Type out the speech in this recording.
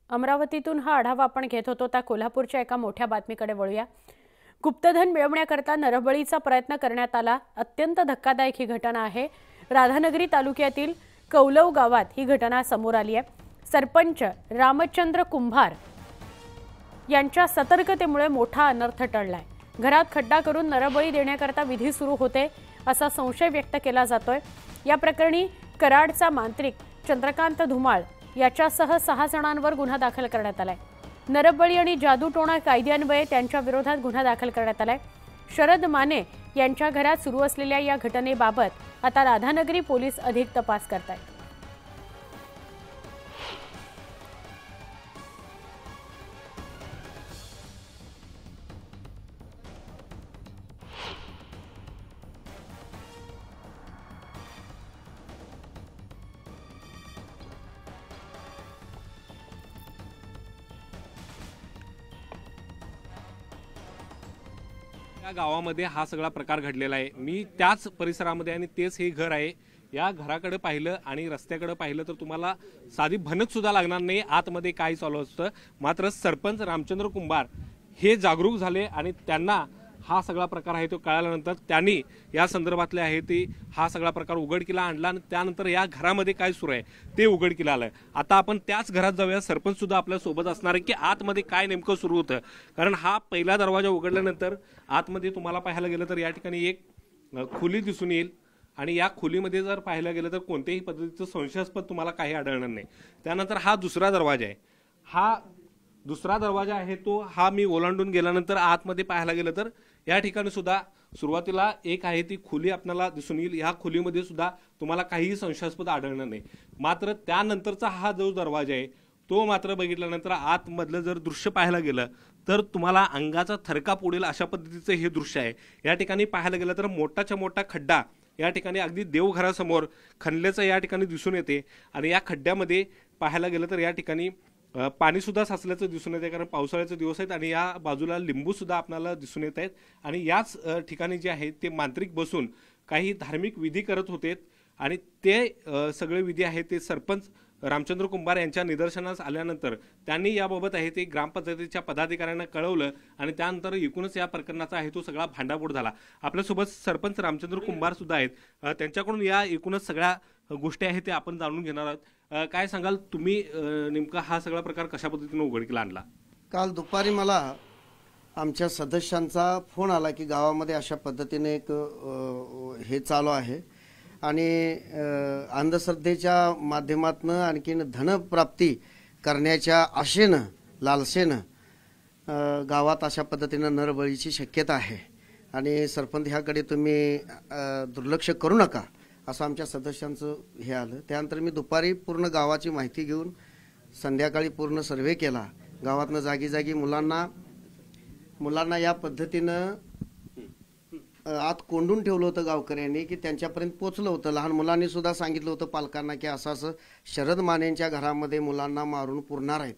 अमरावतीतून हा आढावा आपण घेत होतो त्या कोल्हापूरच्या एका मोठ्या बातमीकडे वळूया। गुप्तधन मिळवण्याकरता नरबळीचा प्रयत्न करण्यात आला। अत्यंत धक्कादायक ही घटना आहे। राधानगरी तालुक्यातील कौलव गावात ही घटना समोर आली आहे। सरपंच रामचंद्र कुंभार यांच्या सतर्कतेमुळे मोठा अनर्थ टळलाय। घरात खड्डा करून नरबळी देण्याकरता विधी सुरू होते असा संशय व्यक्त केला जातोय। या प्रकरणी कराडचा मांत्रिक चंद्रकांत धुमाळ याच्यासह 6 जणांवर गुन्हा दाखल करण्यात आलाय। नरबळी आणि जादूटोणा कायद्यान्वये त्यांच्या विरोधात गुन्हा दाखल करण्यात आलाय। शरद माने यांच्या घरात सुरू असलेल्या या घटनेबाबत आता राधानगरी पोलीस अधिक तपास करतायत। या गावामध्ये हा सगळा प्रकार घडलेला आहे। मी त्याच परिसरामध्ये आणि तेच हे घर आहे। या घराकडे पाहिलं आणि रस्त्याकडे पाहिलं तर तुम्हाला साधी भनक सुद्धा लागणार नाही आतमध्ये काय चालू असतं। मात्र सरपंच रामचंद्र कुंभार हे जागरूक झाले आणि त्यांना हा सगळा प्रकार आहे तो कळाल्यानंतर त्यांनी या संदर्भातले आहे ते हा सगळा प्रकार उघडकीला आणला आणि त्यानंतर या घरामध्ये काय सुरू आहे ते उघडकीला आलं। आता आपण त्याच घरात जाऊया। सरपंच सुद्धा आपल्या सोबत असणार आहे की आतमध्ये काय नेमकं सुरू होतं, कारण हा पहिला दरवाजा उघडल्यानंतर आतमध्ये तुम्हाला पाहायला गेलं तर या ठिकाणी एक खोली दिसून येईल आणि या खोलीमध्ये जर पाहायला गेलं तर कोणत्याही पद्धतीचं संशयास्पद तुम्हाला काही आढळणार नाही। त्यानंतर हा दुसरा दरवाजा आहे। हा दुसरा दरवाजा आहे तो हा मी ओलांडून गेल्यानंतर आतमध्ये पाहायला गेलं तर या ठिकाणी सुद्धा सुरुवातीला एक आहे ती खोली आपल्याला दिसून येईल। या खोलीमध्ये सुद्धा तुम्हाला काहीही संशयास्पद आढळणार नाही। मात्र त्यानंतरचा हा जो दरवाजा आहे तो मात्र बघितल्यानंतर आतमधलं जर दृश्य पाहायला गेलं तर तुम्हाला अंगाचा थरकाप उडेल अशा पद्धतीचं हे दृश्य आहे। या ठिकाणी पाहायला गेलं तर मोठाच्या मोठा खड्डा या ठिकाणी अगदी देवघरासमोर खणल्याचं या ठिकाणी दिसून येते आणि या खड्ड्यामध्ये पाहायला गेलं तर या ठिकाणी पाणी सुद्धा साचल्याचं दिसून येते, कारण पावसाळ्याचे दिवस आहेत आणि या बाजूला लिंबू सुद्धा आपल्याला दिसून येत आहेत आणि याच ठिकाणी जे आहे ते मांत्रिक बसून काही धार्मिक विधी करत होते आणि ते सगळे विधी आहेत ते सरपंच रामचंद्र कुंभार यांच्या निदर्शनास आल्यानंतर त्यांनी याबाबत आहे ते ग्रामपंचायतीच्या पदाधिकाऱ्यांना कळवलं आणि त्यानंतर एकूणच या प्रकरणाचा आहे तो सगळा भांडाफोड झाला। आपल्यासोबत सरपंच रामचंद्र कुंभार सुद्धा आहेत, त्यांच्याकडून या एकूणच सगळ्या गोष्टी आहेत ते आपण जाणून घेणार आहोत। काय सांगाल तुम्ही, नेमका हा सगळा प्रकार कशा पद्धतीने उघडकीला आणला? काल दुपारी मला आमच्या सदस्यांचा फोन आला की गावामध्ये अशा पद्धतीने एक हे चालू आहे आणि अंधश्रद्धेच्या माध्यमातून आणखीन धनप्राप्ती करण्याच्या आशेनं लालसेनं गावात अशा पद्धतीनं नरबळीची शक्यता आहे आणि सरपंच ह्याकडे तुम्ही दुर्लक्ष करू नका असं आमच्या सदस्यांचं हे आलं। त्यानंतर मी दुपारी पूर्ण गावाची माहिती घेऊन संध्याकाळी पूर्ण सर्वे केला। गावातनं जागी जागी मुलांना या पद्धतीनं आत कोंडून ठेवलं होतं गावकऱ्यांनी की त्यांच्यापर्यंत पोचलं होतं। लहान मुलांनी सुद्धा सांगितलं होतं पालकांना की असं असं शरद मानेंच्या घरामध्ये मुलांना मारून पुरणार आहेत।